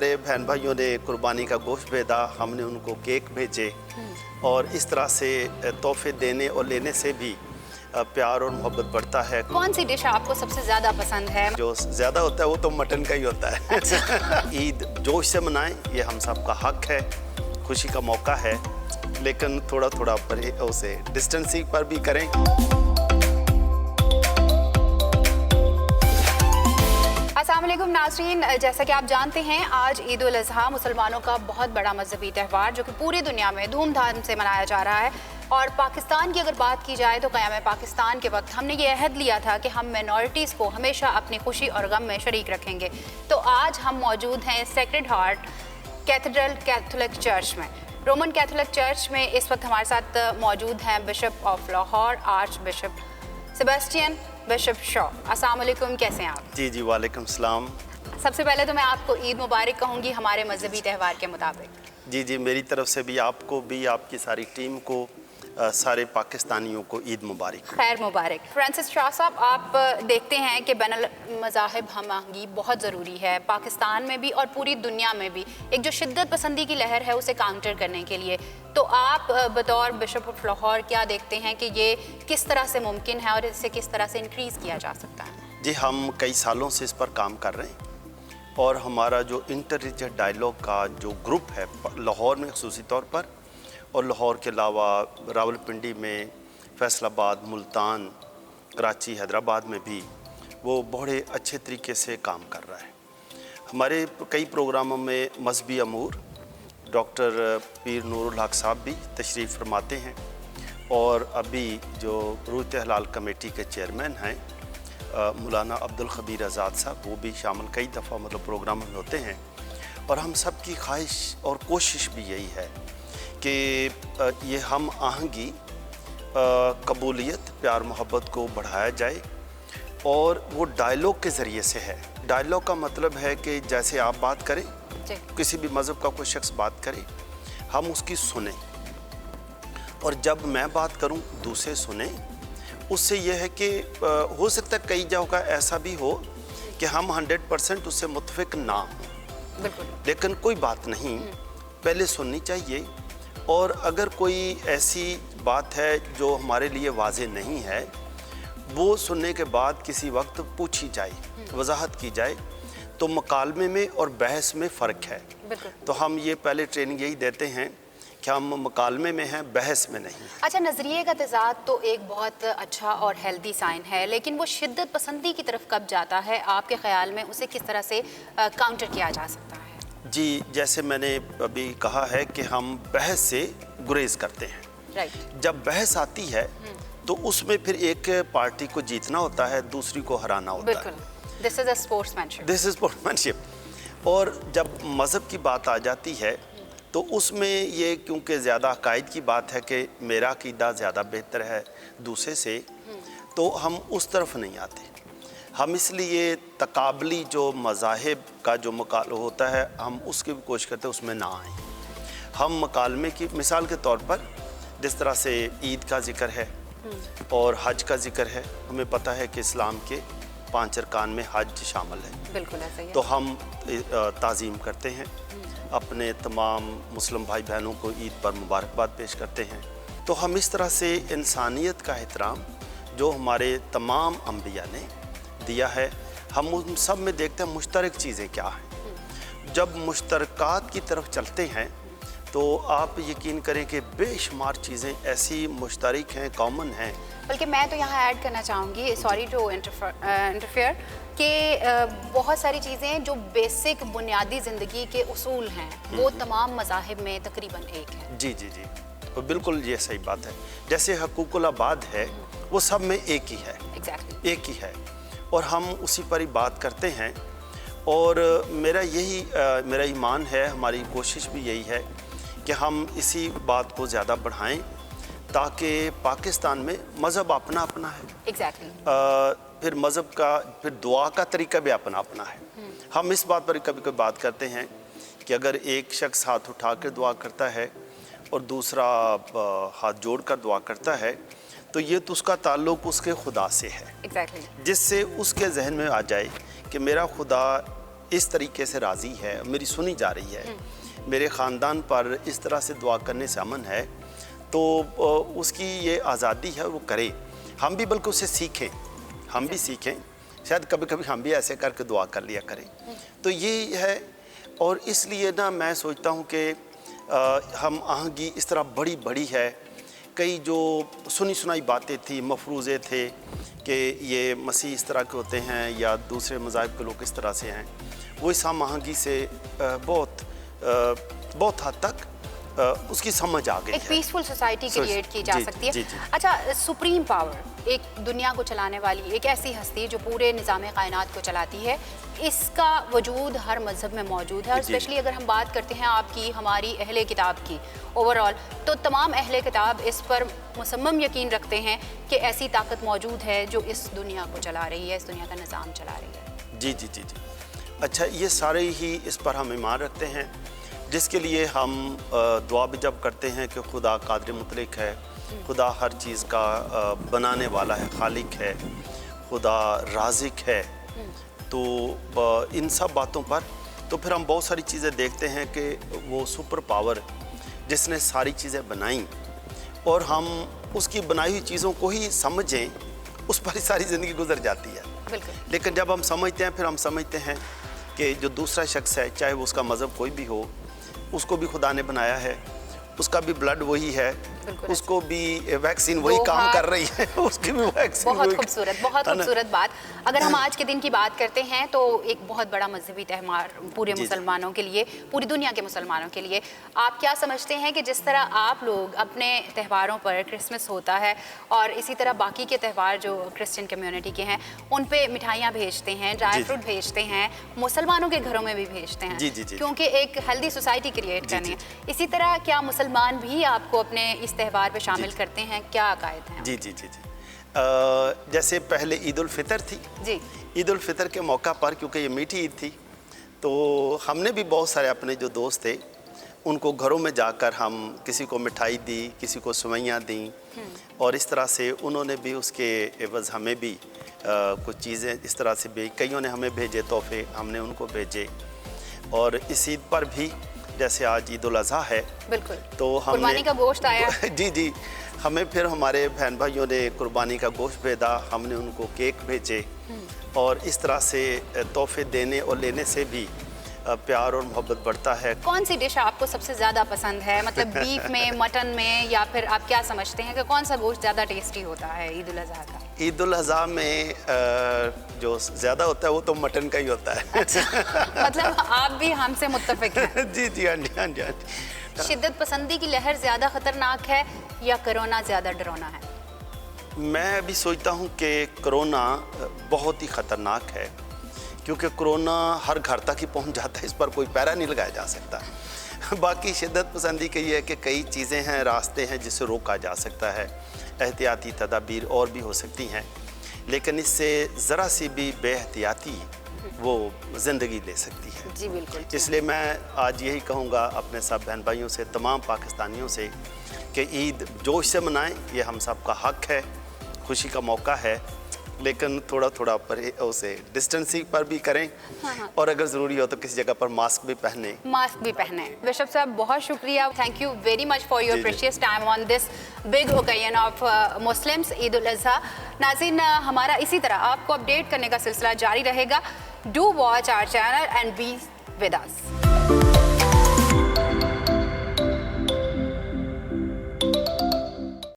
हमारे बहन भाइयों ने कुर्बानी का गोश्त भेजा, हमने उनको केक भेजे और इस तरह से तोहफे देने और लेने से भी प्यार और मोहब्बत बढ़ता है। कौन सी डिश आपको सबसे ज़्यादा पसंद है? जो ज़्यादा होता है वो तो मटन का ही होता है। अच्छा। ईद जोश से मनाएं, ये हम सब का हक है, खुशी का मौका है, लेकिन थोड़ा थोड़ा उसे डिस्टेंसिंग पर भी करें। अस्सलाम वालेकुम नाज़रीन, जैसा कि आप जानते हैं आज ईद उल अज़हा मुसलमानों का बहुत बड़ा मजहबी त्यौहार जो कि पूरी दुनिया में धूमधाम से मनाया जा रहा है। और पाकिस्तान की अगर बात की जाए तो क़याम पाकिस्तान के वक्त हमने ये अहद लिया था कि हम माइनॉरिटीज़ को हमेशा अपनी खुशी और गम में शरीक रखेंगे। तो आज हम मौजूद हैं sacred heart cathedral Catholic church में, रोमन कैथोलिक चर्च में। इस वक्त हमारे साथ मौजूद हैं bishop of Lahore arch bishop Sebastian bishop Shaw. अस्सलाम वालेकुम, कैसे हैं आप? जी जी, वालेकुम सलाम। सबसे पहले तो मैं आपको ईद मुबारक कहूँगी हमारे मजहबी त्यौहार के मुताबिक। जी जी, मेरी तरफ से भी आपको भी, आपकी सारी टीम को, सारे पाकिस्तानियों को ईद मुबारक। खैर मुबारक। फ्रांसिस शाह साहब, आप देखते हैं कि बैनुल मज़ाहिब हमआहंगी बहुत ज़रूरी है पाकिस्तान में भी और पूरी दुनिया में भी, एक जो शिद्दत पसंदी की लहर है उसे काउंटर करने के लिए। तो आप बतौर बिशप ऑफ लाहौर क्या देखते हैं कि ये किस तरह से मुमकिन है और इसे किस तरह से इंक्रीज़ किया जा सकता है? जी, हम कई सालों से इस पर काम कर रहे हैं और हमारा जो इंटर रिलीजियस डायलॉग का जो ग्रुप है लाहौर में ख़ुसूसी तौर पर, और लाहौर के अलावा रावलपिंडी में, फैसलाबाद, मुल्तान, कराची, हैदराबाद में भी वो बड़े अच्छे तरीके से काम कर रहा है। हमारे कई प्रोग्रामों में मजहबी अमूर डॉक्टर पीर नूरुल हक साहब भी तशरीफ़ फरमाते हैं और अभी जो रूत हलाल कमेटी के चेयरमैन हैं मौलाना अब्दुल खबीर आज़ाद साहब, वो भी शामिल कई दफ़ा मतलब प्रोग्रामों में होते हैं। और हम सब की ख्वाहिश और कोशिश भी यही है कि ये हम आहंगी, कबूलियत, प्यार मोहब्बत को बढ़ाया जाए और वो डायलॉग के ज़रिए से है। डायलॉग का मतलब है कि जैसे आप बात करें, किसी भी मज़हब का कोई शख्स बात करे, हम उसकी सुने, और जब मैं बात करूं दूसरे सुने। उससे यह है कि हो सकता है कई जगह का ऐसा भी हो कि हम 100% उससे मुत्तफिक ना हों, लेकिन कोई बात नहीं, पहले सुननी चाहिए। और अगर कोई ऐसी बात है जो हमारे लिए वाज़ेह नहीं है, वो सुनने के बाद किसी वक्त पूछी जाए, वजाहत की जाए। तो मुकालमे में और बहस में फ़र्क है। तो हम ये पहले ट्रेनिंग यही देते हैं कि हम मुकालमे में हैं, बहस में नहीं। अच्छा, नज़रिए का तज़ाद तो एक बहुत अच्छा और हेल्दी साइन है, लेकिन वो शिद्दत पसंदी की तरफ कब जाता है? आपके ख़्याल में उसे किस तरह से काउंटर किया जा सकता है? जी, जैसे मैंने अभी कहा है कि हम बहस से गुरेज करते हैं। राइट। जब बहस आती है तो उसमें फिर एक पार्टी को जीतना होता है, दूसरी को हराना होता है। This is sportsmanship. This is sportsmanship. और जब मज़हब की बात आ जाती है तो उसमें ये क्योंकि ज़्यादा अकायद की बात है कि मेरा अक़ीदा ज़्यादा बेहतर है दूसरे से, तो हम उस तरफ नहीं आते। हम इसलिए तकाबली जो मज़ाहिब का जो मुकाबला होता है, हम उसकी भी कोशिश करते हैं उसमें ना आएँ। हम मुकालमे की मिसाल के तौर पर जिस तरह से ईद का ज़िक्र है और हज का ज़िक्र है, हमें पता है कि इस्लाम के 5 अरकान में हज शामिल है। बिल्कुल ऐसा ही है। तो हम ताज़ीम करते हैं, अपने तमाम मुस्लिम भाई बहनों को ईद पर मुबारकबाद पेश करते हैं। तो हम इस तरह से इंसानियत का एहतराम जो हमारे तमाम अंबिया ने दिया है, हम उन सब में देखते हैं मुश्तरक चीज़ें क्या हैं। जब मुश्तरकात की तरफ चलते हैं तो आप यकीन करें कि बेशुमार चीज़ें ऐसी मुश्तरक हैं, कॉमन हैं। बल्कि मैं तो यहाँ ऐड करना चाहूँगी, सॉरी टू इंटरफेयर, कि बहुत सारी चीज़ें जो बेसिक बुनियादी ज़िंदगी के उसूल हैं वो तमाम मज़ाहिब में तकरीबन एक है। जी जी जी, तो बिल्कुल ये सही बात है। जैसे हकूकुल आबाद है, वो सब में एक ही है। एग्जैक्टली। एक ही है और हम उसी पर ही बात करते हैं। और मेरा ईमान है, हमारी कोशिश भी यही है कि हम इसी बात को ज़्यादा बढ़ाएं ताकि पाकिस्तान में मज़हब अपना अपना है। एग्जैक्टली। फिर मज़हब का, फिर दुआ का तरीका भी अपना अपना है। हम इस बात पर कभी कभी बात करते हैं कि अगर एक शख्स हाथ उठा कर दुआ करता है और दूसरा हाथ जोड़ कर दुआ करता है, तो ये तो उसका ताल्लुक़ उसके खुदा से है। Exactly. जिससे उसके जहन में आ जाए कि मेरा खुदा इस तरीके से राज़ी है, मेरी सुनी जा रही है, मेरे ख़ानदान पर इस तरह से दुआ करने से अमन है, तो उसकी ये आज़ादी है, वो करे। हम भी बल्कि उससे सीखें, हम भी सीखें, शायद कभी कभी हम भी ऐसे करके दुआ कर लिया करें। तो ये है, और इसलिए ना मैं सोचता हूँ कि हम आहंगी इस तरह बड़ी बड़ी है। कई जो सुनी सुनाई बातें थी, मफरूज़े थे कि ये मसीह इस तरह के होते हैं या दूसरे मज़ाहिब के लोग इस तरह से हैं, वो इस हम आहंगी से बहुत हद तक उसकी समझ आ गई है। एक पीसफुल सोसाइटी क्रिएट की जा सकती है। जी, जी। अच्छा, सुप्रीम पावर, एक दुनिया को चलाने वाली एक ऐसी हस्ती जो पूरे निज़ाम कायनात को चलाती है, इसका वजूद हर मज़हब में मौजूद है। और स्पेशली अगर हम बात करते हैं आपकी हमारी अहले किताब की ओवरऑल, तो तमाम अहले किताब इस पर मुसम्मम यकीन रखते हैं कि ऐसी ताकत मौजूद है जो इस दुनिया को चला रही है, इस दुनिया का निज़ाम चला रही है। जी जी जी जी। अच्छा, ये सारे ही इस पर हम ईमान रखते हैं, जिसके लिए हम दुआ भी जब करते हैं कि खुदा कादिर मुतलक है, खुदा हर चीज़ का बनाने वाला है, खालिक है, खुदा राज़िक है। तो इन सब बातों पर तो फिर हम बहुत सारी चीज़ें देखते हैं कि वो सुपर पावर जिसने सारी चीज़ें बनाई, और हम उसकी बनाई हुई चीज़ों को ही समझें, उस पर ही सारी ज़िंदगी गुजर जाती है। बिल्कुल। लेकिन जब हम समझते हैं, फिर हम समझते हैं कि जो दूसरा शख्स है, चाहे वो उसका मज़हब कोई भी हो, उसको भी खुदा ने बनाया है, उसका भी ब्लड वही है, उसको भी वैक्सीन वही काम कर रही है, उसकी भी वैक्सीन। बहुत खूबसूरत बात। अगर हम आज के दिन की बात करते हैं तो एक बहुत बड़ा मजहबी त्यौहार पूरे मुसलमानों के लिए, पूरी दुनिया के मुसलमानों के लिए, आप क्या समझते हैं कि जिस तरह आप लोग अपने त्योहारों पर, क्रिसमस होता है और इसी तरह बाकी के त्यौहार जो क्रिश्चियन कम्युनिटी के हैं उन पे मिठाइयाँ भेजते हैं, ड्राई फ्रूट भेजते हैं, मुसलमानों के घरों में भी भेजते हैं, क्योंकि एक हेल्दी सोसाइटी क्रिएट करनी है, इसी तरह क्या मुसलमान भी आपको अपने इस त्यौहार पे शामिल करते हैं? क्या अकायद हैं? जी जी जी जी। जैसे पहले ईद उल फितर थी जी, ईद उल फितर के मौका पर, क्योंकि ये मीठी ईद थी, तो हमने भी बहुत सारे अपने जो दोस्त थे उनको घरों में जाकर हम किसी को मिठाई दी, किसी को सेवइयाँ दी, और इस तरह से उन्होंने भी उसके एवज़ हमें भी कुछ चीज़ें इस तरह से भी, कईयों ने हमें भेजे तोहफे, हमने उनको भेजे। और इस ईद पर भी जैसे आज ईद उल अज़हा है, बिल्कुल, तो हमने कुर्बानी का गोश्त आया। जी जी, हमें फिर हमारे बहन भाइयों ने कुर्बानी का गोश्त भेजा, हमने उनको केक भेजे, और इस तरह से तोहफे देने और लेने से भी प्यार और मोहब्बत बढ़ता है। कौन सी डिश आपको सबसे ज़्यादा पसंद है, मतलब बीफ में, मटन में, या फिर आप क्या समझते हैं कि कौन सा गोश्त ज़्यादा टेस्टी होता है ईद उल अज़हा का? ईद उल अज़हा में जो ज़्यादा होता है वो तो मटन का ही होता है। अच्छा, मतलब आप भी हमसे मुत्तफ़िक हैं। जी जी, हाँ जी, हाँ जी, हाँ जी। शिद्दत पसंदी की लहर ज़्यादा ख़तरनाक है या कोरोना ज़्यादा डरावना है? मैं भी सोचता हूँ कि कोरोना बहुत ही ख़तरनाक है, क्योंकि कोरोना हर घर तक ही पहुँच जाता है, इस पर कोई पैरा नहीं लगाया जा सकता। बाकी शिद्दत पसंदी की ये है कि कई चीज़ें हैं, रास्ते हैं जिससे रोका जा सकता है, एहतियाती तदाबीर और भी हो सकती हैं, लेकिन इससे ज़रा सी भी बेहतियाती वो ज़िंदगी ले सकती है। जी बिल्कुल। इसलिए मैं आज यही कहूँगा अपने सब बहन भाइयों से, तमाम पाकिस्तानियों से, कि ईद जोश से मनाएं, ये हम सब का हक़ है, खुशी का मौका है, लेकिन थोड़ा थोड़ा पर उसे डिस्टेंसिंग पर भी करें। हाँ। और अगर ज़रूरी हो तो किसी जगह पर मास्क भी पहने। बिशप साहब, बहुत शुक्रिया, thank you very much for your precious time on this big occasion of Muslims, Eid ul Azha. नाज़रीन, हमारा इसी तरह आपको अपडेट करने का सिलसिला जारी रहेगा। Do watch our channel and be with us.